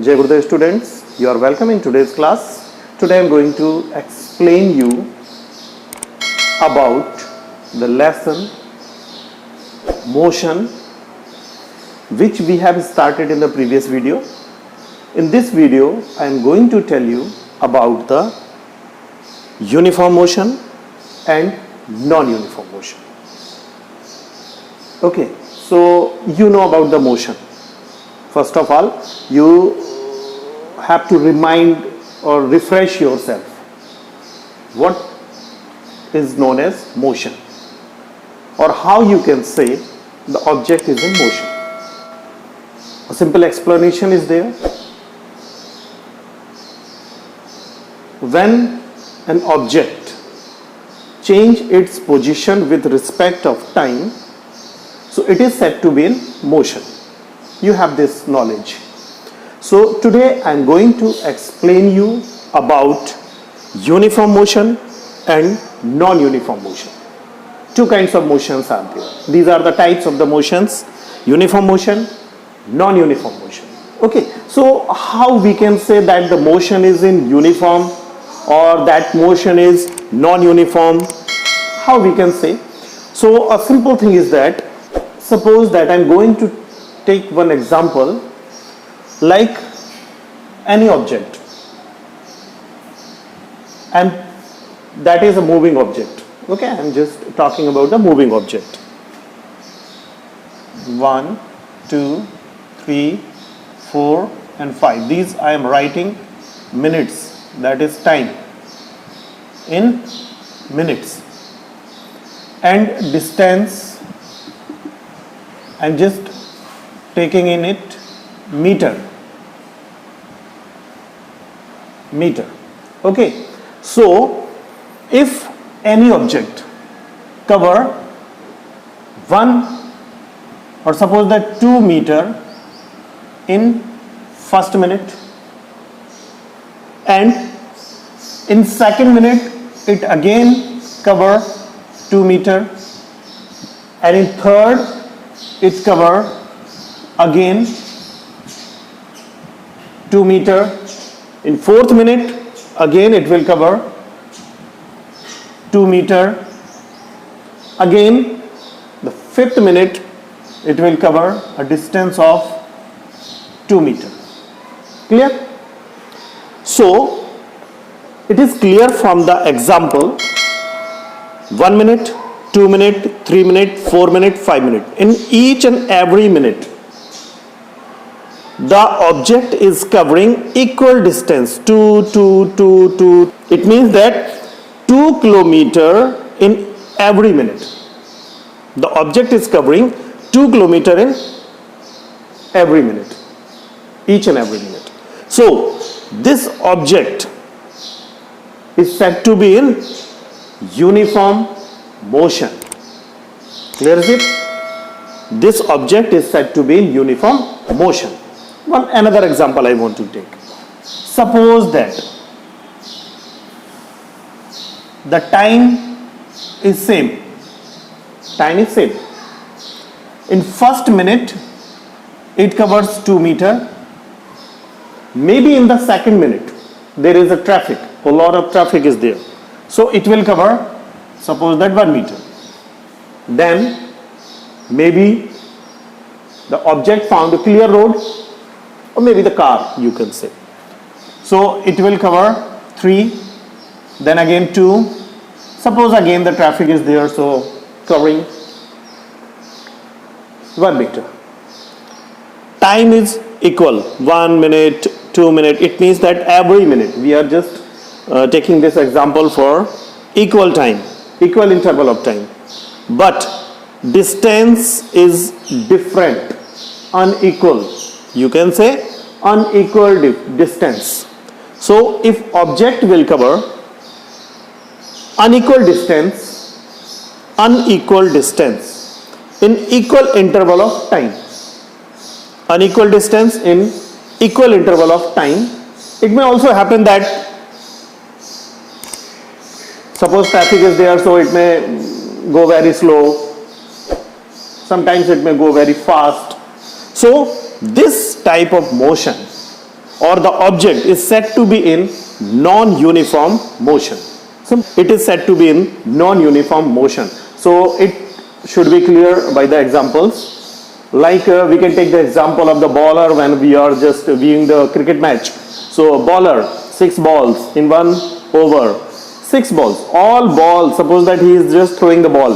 Jai Gurudev students, you are welcome in today's class. Today I am going to explain you about the lesson motion which we have started in the previous video. In this video I am going to tell you about the uniform motion and non-uniform motion. Okay, so you know about the motion. First of all, you have to remind or refresh yourself what is known as motion, or how you can say the object is in motion. A simple explanation is there. When an object change its position with respect of time, so it is said to be in motion. You have this knowledge. So today I am going to explain you about uniform motion and non-uniform motion. Two kinds of motions are there. These are the types of the motions: uniform motion, non-uniform motion. Okay, so how we can say that the motion is in uniform or that motion is non-uniform? How we can say? So a simple thing is that, suppose that I am going to take one example, like any object, and that is a moving object. Okay, I am just talking about the moving object. 1, 2, 3, 4 and 5. These I am writing minutes, that is time, in minutes. And distance I am just taking in it meter. Okay, so if any object cover 1 or suppose that 2 meter in first minute, and in second minute it again cover 2 meter, and in third it cover again 2 meter, in fourth minute again it will cover 2 meter, again the fifth minute it will cover a distance of 2 meter. Clear? So it is clear from the example: 1 minute, 2 minute, 3 minute, 4 minute, 5 minute. In each and every minute the object is covering equal distance, 2. It means that 2 kilometer in every minute. The object is covering 2 kilometer in every minute, each and every minute. So this object is said to be in uniform motion. Clear is it? This object is said to be in uniform motion. Another example I want to take. Suppose that the time is same. Time is same. In first minute it covers 2 meter. Maybe in the second minute there is a traffic, a lot of traffic is there, so it will cover, suppose that 1 meter. Then maybe the object found a clear road, or maybe the car, you can say. So it will cover 3, then again 2. Suppose again the traffic is there, so covering 1 meter. Time is equal, 1 minute, 2 minute. It means that every minute, we are just taking this example for equal time, equal interval of time. But distance is different, unequal. You can say unequal distance. So if object will cover unequal distance in equal interval of time, unequal distance in equal interval of time, it may also happen that suppose traffic is there, so it may go very slow, sometimes it may go very fast. So this type of motion or the object is said to be in non-uniform motion. So it is said to be in non-uniform motion. So it should be clear by the examples. Like we can take the example of the bowler when we are just viewing the cricket match. So a bowler, 6 balls in 1 over, 6 balls, all balls, suppose that he is just throwing the ball,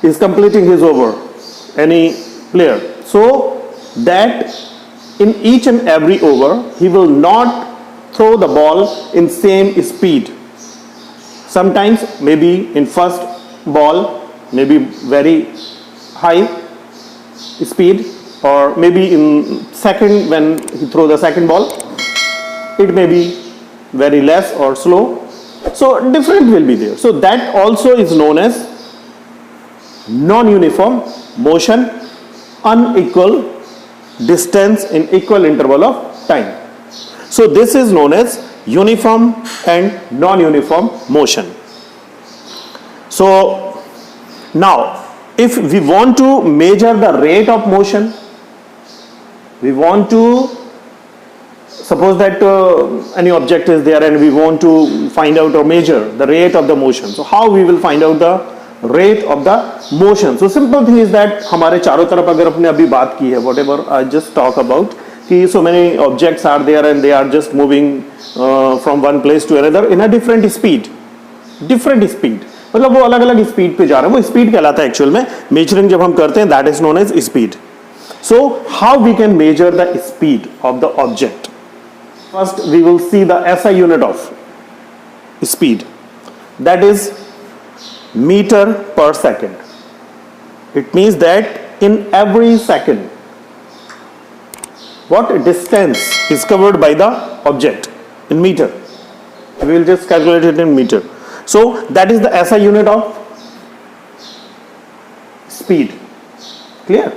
he is completing his over, any player. So that in each and every over, he will not throw the ball in same speed. Sometimes maybe in first ball, maybe very high speed, or maybe in second when he throw the second ball, it may be very less or slow. So different will be there. So that also is known as non-uniform motion, unequal distance in equal interval of time. So this is known as uniform and non-uniform motion. So now if we want to measure the rate of motion, we want to suppose that any object is there and we want to find out or measure the rate of the motion. So how we will find out the rate of the motion? So simple thing is that हमारे चारों तरफ अगर अपने अभी बात की है, whatever I just talk about, कि so many objects are there and they are just moving from one place to another in a different speed. मतलब वो अलग अलग स्पीड पे जा रहे हैं, वो स्पीड कहलाता है एक्चुअल में. मेजरिंग जब हम करते हैं, that is known as speed. So how we can measure the speed of the object? First we will see the SI unit of speed, that is metre per second. It means that in every second what distance is covered by the object in meter. We will just calculate it in meter. So that is the SI unit of speed. Clear?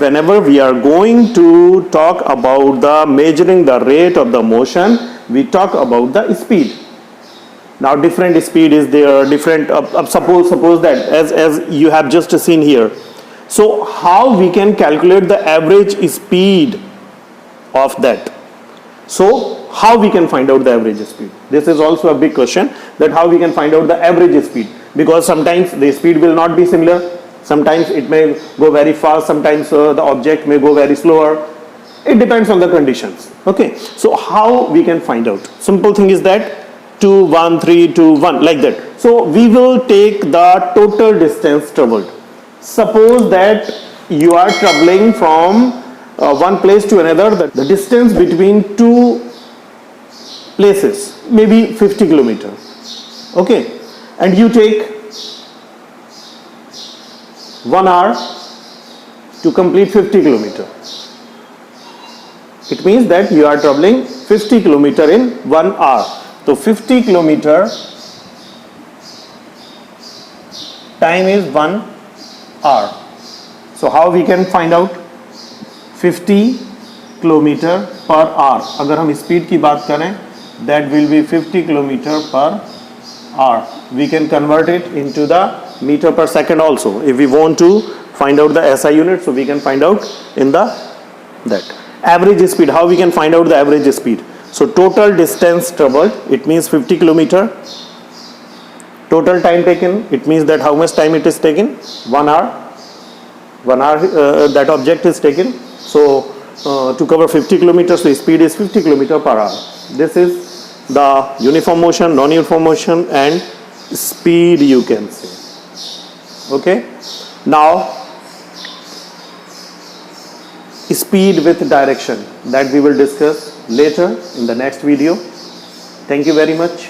Whenever we are going to talk about the measuring the rate of the motion, we talk about the speed. Now different speed is there, different suppose that as you have just seen here. So how we can calculate the average speed of that? So how we can find out the average speed? This is also a big question, that how we can find out the average speed, because sometimes the speed will not be similar, sometimes it may go very fast, sometimes the object may go very slower. It depends on the conditions. Okay, so how we can find out? Simple thing is that 2 1 3 2 1 like that. So we will take the total distance traveled. Suppose that you are traveling from one place to another, the distance between two places maybe 50 kilometers. Okay, and you take 1 hour to complete 50 kilometers. It means that you are traveling 50 kilometers in 1 hour. So 50 kilometers time is 1 hour. So how we can find out 50 kilometre per hour? अगर हम speed की बात करें, that will be 50 kilometre पर hour. We can convert it into the meter per second also. If we want to find out the SI unit, so we can find out in the that. Average speed, how we can find out the average speed? So total distance traveled, it means 50 kilometer. Total time taken, it means that how much time it is taken? 1 hour. 1 hour that object is taken. So to cover 50 kilometers, the speed is 50 kilometers per hour. This is the uniform motion, non-uniform motion, and speed, you can say. Okay. Now speed with direction, that we will discuss later in the next video. Thank you very much.